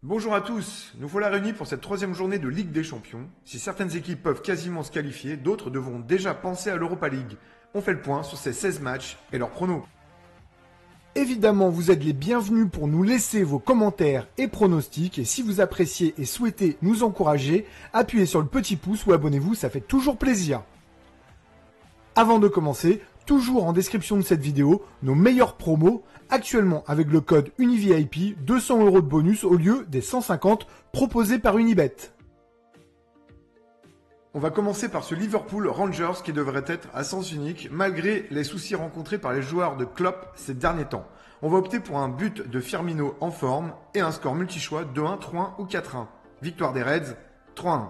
Bonjour à tous, nous voilà réunis pour cette troisième journée de Ligue des Champions. Si certaines équipes peuvent quasiment se qualifier, d'autres devront déjà penser à l'Europa League. On fait le point sur ces 16 matchs et leurs pronos. Évidemment, vous êtes les bienvenus pour nous laisser vos commentaires et pronostics. Et si vous appréciez et souhaitez nous encourager, appuyez sur le petit pouce ou abonnez-vous, ça fait toujours plaisir. Avant de commencer, toujours en description de cette vidéo, nos meilleurs promos, actuellement avec le code UNIVIP, 200 € de bonus au lieu des 150 proposés par Unibet. On va commencer par ce Liverpool Rangers qui devrait être à sens unique malgré les soucis rencontrés par les joueurs de Klopp ces derniers temps. On va opter pour un but de Firmino en forme et un score multi-choix 2-1, 3-1 ou 4-1. Victoire des Reds 3-1.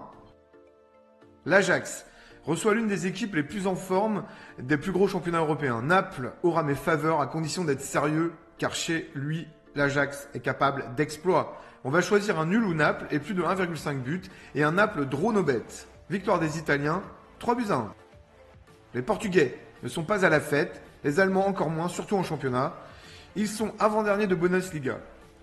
L'Ajax reçoit l'une des équipes les plus en forme des plus gros championnats européens. Naples aura mes faveurs à condition d'être sérieux car chez lui, l'Ajax est capable d'exploits. On va choisir un nul ou Naples et plus de 1,5 buts et un Naples draw no bet. Victoire des Italiens, 3-1. Les Portugais ne sont pas à la fête, les Allemands encore moins, surtout en championnat. Ils sont avant-derniers de Bundesliga.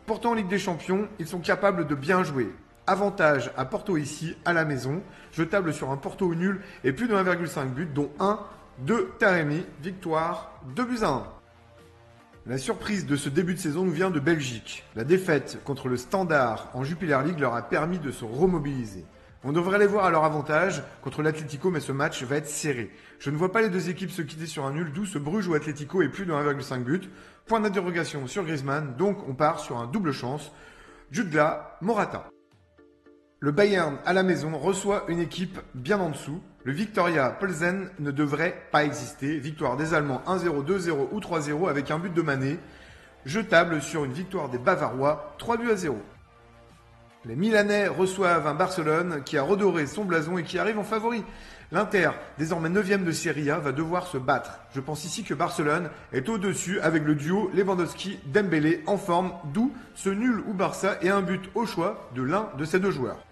Pourtant en Ligue des Champions, ils sont capables de bien jouer. Avantage à Porto ici, à la maison. Je table sur un Porto nul et plus de 1,5 buts, dont 1 de Taremi. Victoire 2-1. La surprise de ce début de saison nous vient de Belgique. La défaite contre le Standard en Jupiler League leur a permis de se remobiliser. On devrait les voir à leur avantage contre l'Atlético, mais ce match va être serré. Je ne vois pas les deux équipes se quitter sur un nul, d'où ce Bruges ou Atlético et plus de 1,5 but. Point d'interrogation sur Griezmann, donc on part sur un double chance. Jutgla, Morata. Le Bayern à la maison reçoit une équipe bien en dessous. Le Viktoria Plzen ne devrait pas exister. Victoire des Allemands 1-0, 2-0 ou 3-0 avec un but de Mané. Je table sur une victoire des Bavarois 3-0. Les Milanais reçoivent un Barcelone qui a redoré son blason et qui arrive en favori. L'Inter, désormais 9e de Serie A, va devoir se battre. Je pense ici que Barcelone est au-dessus avec le duo Lewandowski-Dembélé en forme, d'où ce nul ou Barça et un but au choix de l'un de ces deux joueurs.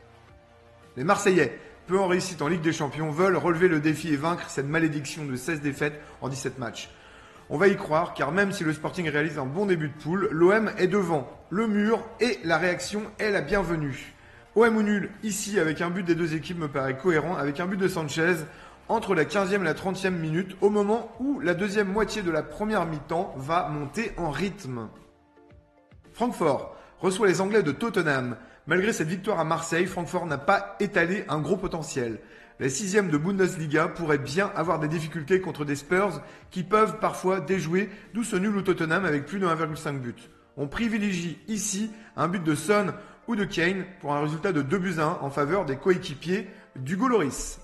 Les Marseillais, peu en réussite en Ligue des Champions, veulent relever le défi et vaincre cette malédiction de 16 défaites en 17 matchs. On va y croire car même si le Sporting réalise un bon début de poule, l'OM est devant le mur et la réaction est la bienvenue. OM ou nul, ici avec un but des deux équipes me paraît cohérent avec un but de Sanchez entre la 15e et la 30e minute au moment où la deuxième moitié de la première mi-temps va monter en rythme. Francfort reçoit les Anglais de Tottenham. Malgré cette victoire à Marseille, Francfort n'a pas étalé un gros potentiel. Les 6e de Bundesliga pourraient bien avoir des difficultés contre des Spurs qui peuvent parfois déjouer, d'où ce nul au Tottenham avec plus de 1,5 but. On privilégie ici un but de Son ou de Kane pour un résultat de 2-1 en faveur des coéquipiers d'Hugo Lloris.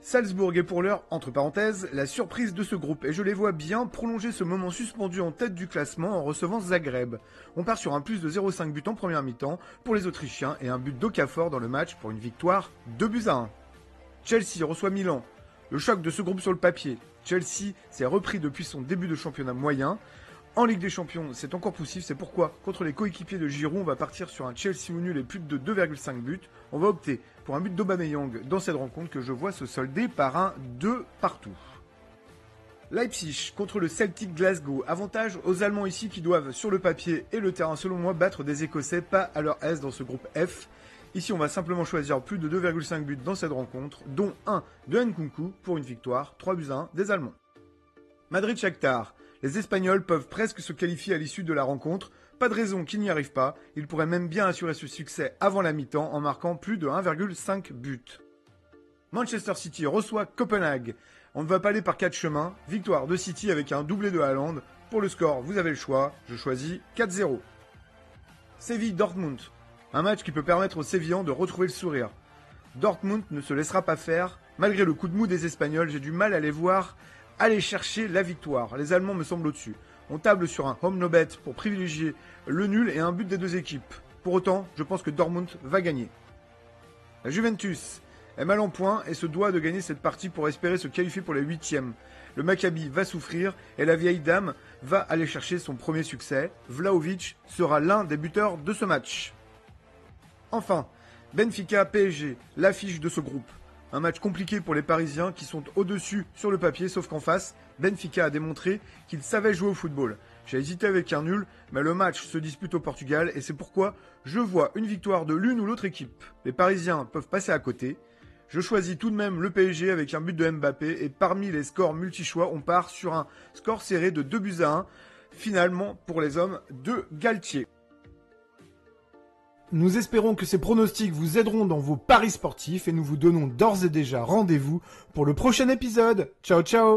Salzbourg est pour l'heure, entre parenthèses, la surprise de ce groupe et je les vois bien prolonger ce moment suspendu en tête du classement en recevant Zagreb. On part sur un plus de 0,5 but en première mi-temps pour les Autrichiens et un but d'Okafor dans le match pour une victoire 2-1. Chelsea reçoit Milan. Le choc de ce groupe sur le papier. Chelsea s'est repris depuis son début de championnat moyen. En Ligue des Champions, c'est encore possible, c'est pourquoi, contre les coéquipiers de Giroud, on va partir sur un Chelsea ou nul et plus de 2,5 buts. On va opter pour un but d'Aubameyang dans cette rencontre que je vois se solder par un 2 partout. Leipzig contre le Celtic Glasgow. Avantage aux Allemands ici qui doivent, sur le papier et le terrain selon moi, battre des Écossais pas à leur aise dans ce groupe F. Ici, on va simplement choisir plus de 2,5 buts dans cette rencontre, dont un de Nkunku pour une victoire 3-1 des Allemands. Madrid-Shakhtar. Les Espagnols peuvent presque se qualifier à l'issue de la rencontre. Pas de raison qu'ils n'y arrivent pas. Ils pourraient même bien assurer ce succès avant la mi-temps en marquant plus de 1,5 buts. Manchester City reçoit Copenhague. On ne va pas aller par 4 chemins. Victoire de City avec un doublé de Haaland. Pour le score, vous avez le choix. Je choisis 4-0. Séville-Dortmund. Un match qui peut permettre aux Sévillans de retrouver le sourire. Dortmund ne se laissera pas faire. Malgré le coup de mou des Espagnols, j'ai du mal à les voir aller chercher la victoire. Les Allemands me semblent au-dessus. On table sur un home no bet pour privilégier le nul et un but des deux équipes. Pour autant, je pense que Dortmund va gagner. La Juventus est mal en point et se doit de gagner cette partie pour espérer se qualifier pour les 8e. Le Maccabi va souffrir et la vieille dame va aller chercher son premier succès. Vlahovic sera l'un des buteurs de ce match. Enfin, Benfica-PSG, l'affiche de ce groupe. Un match compliqué pour les Parisiens qui sont au-dessus sur le papier, sauf qu'en face, Benfica a démontré qu'il savait jouer au football. J'ai hésité avec un nul, mais le match se dispute au Portugal et c'est pourquoi je vois une victoire de l'une ou l'autre équipe. Les Parisiens peuvent passer à côté. Je choisis tout de même le PSG avec un but de Mbappé et parmi les scores multi-choix, on part sur un score serré de 2-1, finalement pour les hommes de Galtier. Nous espérons que ces pronostics vous aideront dans vos paris sportifs et nous vous donnons d'ores et déjà rendez-vous pour le prochain épisode. Ciao ciao!